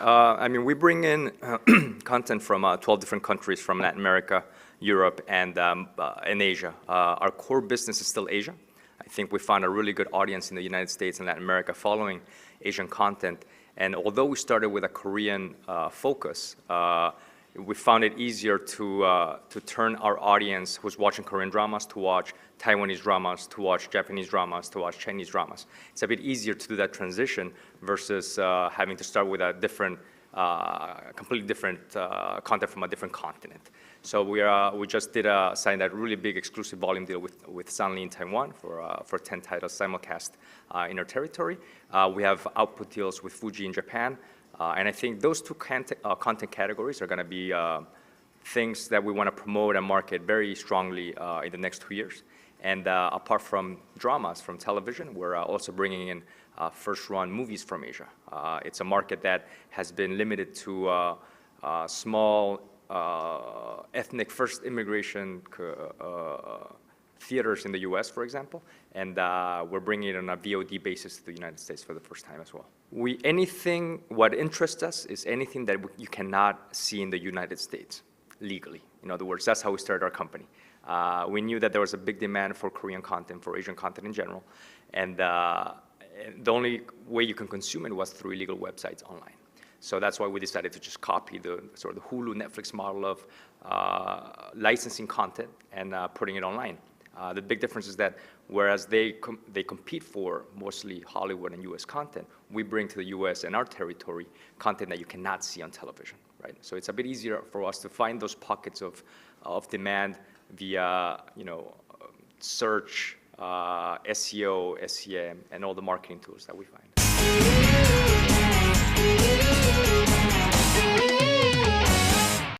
We bring in content from 12 different countries from Latin America, Europe, and Asia. Our core business is still Asia. I think we found a really good audience in the United States and Latin America following Asian content. And although we started with a Korean focus, we found it easier to turn our audience who's watching Korean dramas to watch Taiwanese dramas, to watch Japanese dramas, to watch Chinese dramas. It's a bit easier to do that transition versus having to start with a different, completely different content from a different continent. So we just signed that really big exclusive volume deal with Sunny in Taiwan for 10 titles simulcast in our territory. We have output deals with Fuji in Japan. And I think those two content categories are going to be things that we want to promote and market very strongly in the next 2 years. And apart from dramas from television, we're also bringing in first-run movies from Asia. It's a market that has been limited to small ethnic first immigration theaters in the US, for example, and we're bringing it on a VOD basis to the United States for the first time as well. What interests us is anything that you cannot see in the United States legally. In other words, that's how we started our company. We knew that there was a big demand for Korean content, for Asian content in general, and the only way you can consume it was through illegal websites online. So that's why we decided to just copy the sort of the Hulu, Netflix model of licensing content and putting it online. The big difference is that whereas they compete for mostly Hollywood and US content, we bring to the US and our territory content that you cannot see on television, right? So it's a bit easier for us to find those pockets of demand via, search, SEO, SEM, and all the marketing tools that we find.